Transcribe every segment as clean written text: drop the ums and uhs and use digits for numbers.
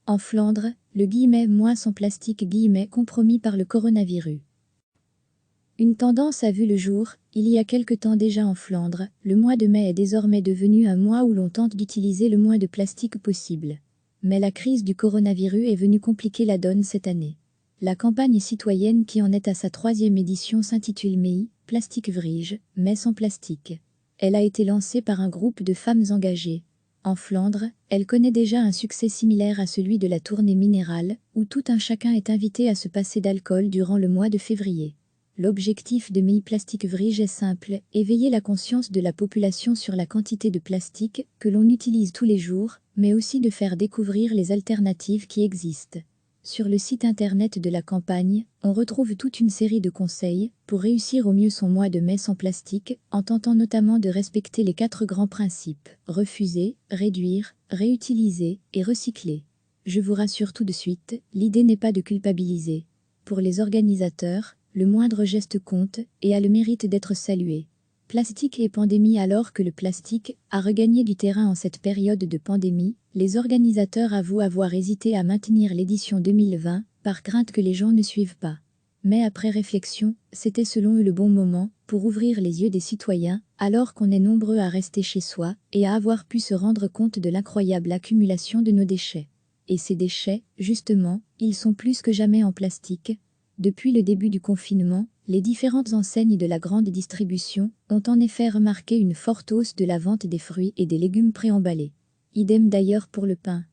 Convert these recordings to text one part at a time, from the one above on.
En Flandre, le mois sans plastique compromis par le coronavirus. Une tendance a vu le jour, il y a quelque temps déjà en Flandre, le mois de mai est désormais devenu un mois où l'on tente d'utiliser le moins de plastique possible. Mais la crise du coronavirus est venue compliquer la donne cette année. La campagne citoyenne qui en est à sa 3e édition s'intitule MEI, Plastic Vrije, mai sans plastique. Elle a été lancée par un groupe de femmes engagées. En Flandre, elle connaît déjà un succès similaire à celui de la tournée minérale, où tout un chacun est invité à se passer d'alcool durant le mois de février. L'objectif de MEI Plastic Vrije est simple, éveiller la conscience de la population sur la quantité de plastique que l'on utilise tous les jours, mais aussi de faire découvrir les alternatives qui existent. Sur le site internet de la campagne, on retrouve toute une série de conseils pour réussir au mieux son mois de mai sans plastique, en tentant notamment de respecter les 4 grands principes: refuser, réduire, réutiliser et recycler. Je vous rassure tout de suite, l'idée n'est pas de culpabiliser. Pour les organisateurs, le moindre geste compte et a le mérite d'être salué. Plastique et pandémie. Alors que le plastique a regagné du terrain en cette période de pandémie, les organisateurs avouent avoir hésité à maintenir l'édition 2020 par crainte que les gens ne suivent pas. Mais après réflexion, c'était selon eux le bon moment pour ouvrir les yeux des citoyens, alors qu'on est nombreux à rester chez soi et à avoir pu se rendre compte de l'incroyable accumulation de nos déchets. Et ces déchets, justement, ils sont plus que jamais en plastique. Depuis le début du confinement, les différentes enseignes de la grande distribution ont en effet remarqué une forte hausse de la vente des fruits et des légumes préemballés. Idem d'ailleurs pour le pain.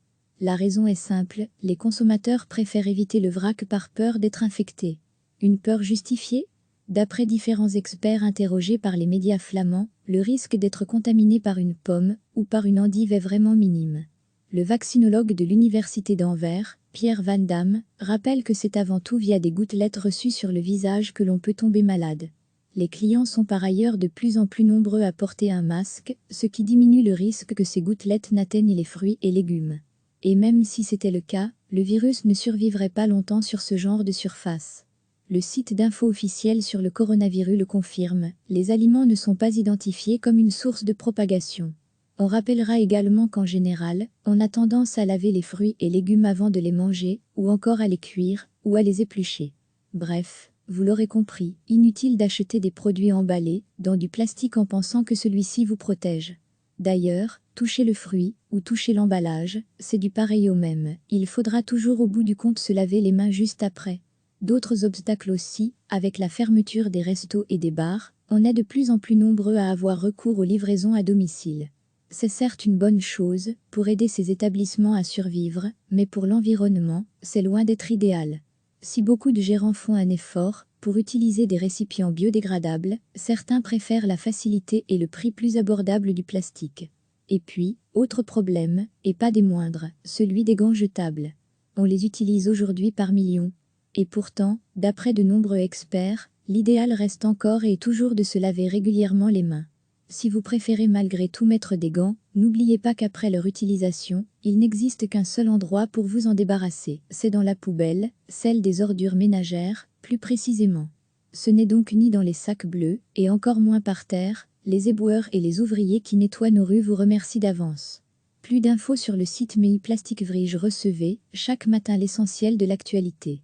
La raison est simple, les consommateurs préfèrent éviter le vrac par peur d'être infectés. Une peur justifiée ? D'après différents experts interrogés par les médias flamands, le risque d'être contaminé par une pomme ou par une endive est vraiment minime. Le vaccinologue de l'université d'Anvers, Pierre Van Damme, rappelle que c'est avant tout via des gouttelettes reçues sur le visage que l'on peut tomber malade. Les clients sont par ailleurs de plus en plus nombreux à porter un masque, ce qui diminue le risque que ces gouttelettes n'atteignent les fruits et légumes. Et même si c'était le cas, le virus ne survivrait pas longtemps sur ce genre de surface. Le site d'info officiel sur le coronavirus le confirme, les aliments ne sont pas identifiés comme une source de propagation. On rappellera également qu'en général, on a tendance à laver les fruits et légumes avant de les manger, ou encore à les cuire, ou à les éplucher. Bref, vous l'aurez compris, inutile d'acheter des produits emballés dans du plastique en pensant que celui-ci vous protège. D'ailleurs, toucher le fruit, ou toucher l'emballage, c'est du pareil au même, il faudra toujours au bout du compte se laver les mains juste après. D'autres obstacles aussi, avec la fermeture des restos et des bars, on est de plus en plus nombreux à avoir recours aux livraisons à domicile. C'est certes une bonne chose pour aider ces établissements à survivre, mais pour l'environnement, c'est loin d'être idéal. Si beaucoup de gérants font un effort pour utiliser des récipients biodégradables, certains préfèrent la facilité et le prix plus abordable du plastique. Et puis, autre problème, et pas des moindres, celui des gants jetables. On les utilise aujourd'hui par millions. Et pourtant, d'après de nombreux experts, l'idéal reste encore et toujours de se laver régulièrement les mains. Si vous préférez malgré tout mettre des gants, n'oubliez pas qu'après leur utilisation, il n'existe qu'un seul endroit pour vous en débarrasser, c'est dans la poubelle, celle des ordures ménagères, plus précisément. Ce n'est donc ni dans les sacs bleus, et encore moins par terre, les éboueurs et les ouvriers qui nettoient nos rues vous remercient d'avance. Plus d'infos sur le site MEI Plastic Vrije. Recevez, chaque matin, l'essentiel de l'actualité.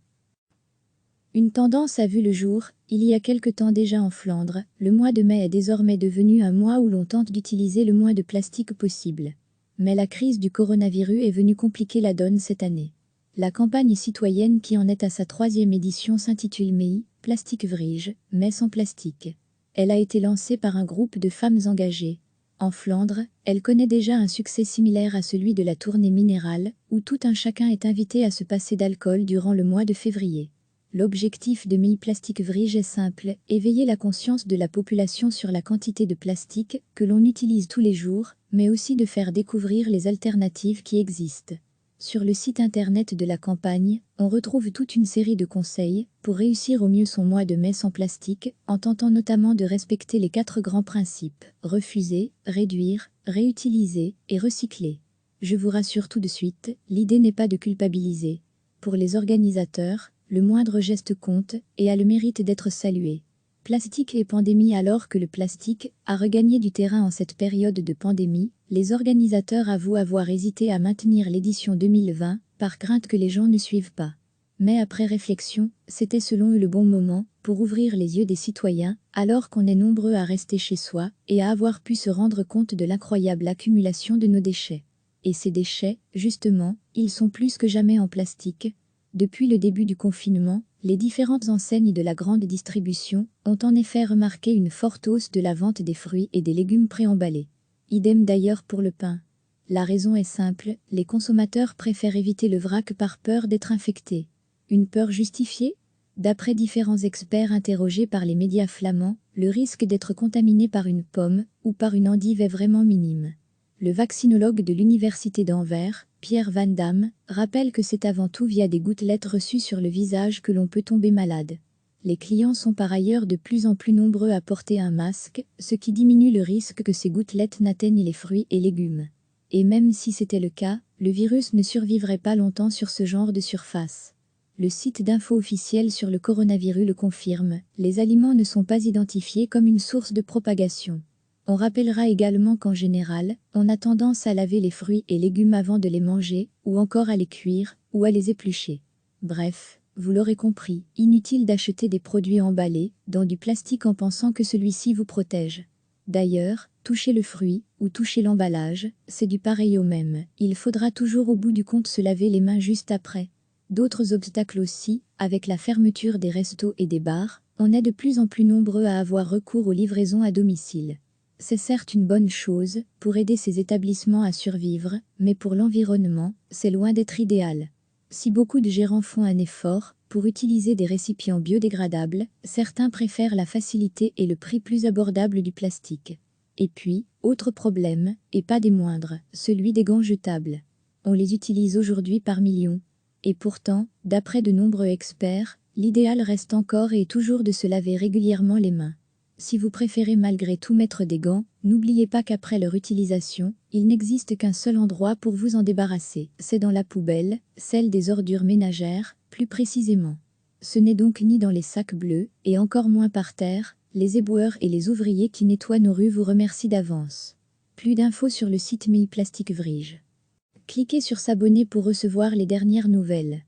Une tendance a vu le jour, il y a quelque temps déjà en Flandre, le mois de mai est désormais devenu un mois où l'on tente d'utiliser le moins de plastique possible. Mais la crise du coronavirus est venue compliquer la donne cette année. La campagne citoyenne qui en est à sa 3e édition s'intitule MEI, Plastic Vrije, mai sans plastique. Elle a été lancée par un groupe de femmes engagées. En Flandre, elle connaît déjà un succès similaire à celui de la tournée minérale, où tout un chacun est invité à se passer d'alcool durant le mois de février. L'objectif de MEI Plastic Vrije est simple, éveiller la conscience de la population sur la quantité de plastique que l'on utilise tous les jours, mais aussi de faire découvrir les alternatives qui existent. Sur le site internet de la campagne, on retrouve toute une série de conseils pour réussir au mieux son mois de mai sans plastique, en tentant notamment de respecter les 4 grands principes: refuser, réduire, réutiliser et recycler. Je vous rassure tout de suite, l'idée n'est pas de culpabiliser. Pour les organisateurs, le moindre geste compte et a le mérite d'être salué. Plastique et pandémie. Alors que le plastique a regagné du terrain en cette période de pandémie, les organisateurs avouent avoir hésité à maintenir l'édition 2020 par crainte que les gens ne suivent pas. Mais après réflexion, c'était selon eux le bon moment pour ouvrir les yeux des citoyens, alors qu'on est nombreux à rester chez soi et à avoir pu se rendre compte de l'incroyable accumulation de nos déchets. Et ces déchets, justement, ils sont plus que jamais en plastique. Depuis le début du confinement, les différentes enseignes de la grande distribution ont en effet remarqué une forte hausse de la vente des fruits et des légumes préemballés. Idem d'ailleurs pour le pain. La raison est simple, les consommateurs préfèrent éviter le vrac par peur d'être infectés. Une peur justifiée? D'après différents experts interrogés par les médias flamands, le risque d'être contaminé par une pomme ou par une endive est vraiment minime. Le vaccinologue de l'université d'Anvers, Pierre Van Damme, rappelle que c'est avant tout via des gouttelettes reçues sur le visage que l'on peut tomber malade. Les clients sont par ailleurs de plus en plus nombreux à porter un masque, ce qui diminue le risque que ces gouttelettes n'atteignent les fruits et légumes. Et même si c'était le cas, le virus ne survivrait pas longtemps sur ce genre de surface. Le site d'info officiel sur le coronavirus le confirme, les aliments ne sont pas identifiés comme une source de propagation. On rappellera également qu'en général, on a tendance à laver les fruits et légumes avant de les manger, ou encore à les cuire, ou à les éplucher. Bref, vous l'aurez compris, inutile d'acheter des produits emballés, dans du plastique en pensant que celui-ci vous protège. D'ailleurs, toucher le fruit, ou toucher l'emballage, c'est du pareil au même, il faudra toujours au bout du compte se laver les mains juste après. D'autres obstacles aussi, avec la fermeture des restos et des bars, on est de plus en plus nombreux à avoir recours aux livraisons à domicile. C'est certes une bonne chose, pour aider ces établissements à survivre, mais pour l'environnement, c'est loin d'être idéal. Si beaucoup de gérants font un effort, pour utiliser des récipients biodégradables, certains préfèrent la facilité et le prix plus abordable du plastique. Et puis, autre problème, et pas des moindres, celui des gants jetables. On les utilise aujourd'hui par millions. Et pourtant, d'après de nombreux experts, l'idéal reste encore et toujours de se laver régulièrement les mains. Si vous préférez malgré tout mettre des gants, n'oubliez pas qu'après leur utilisation, il n'existe qu'un seul endroit pour vous en débarrasser, c'est dans la poubelle, celle des ordures ménagères, plus précisément. Ce n'est donc ni dans les sacs bleus, et encore moins par terre, les éboueurs et les ouvriers qui nettoient nos rues vous remercient d'avance. Plus d'infos sur le site Mi Plastique Vrige. Cliquez sur s'abonner pour recevoir les dernières nouvelles.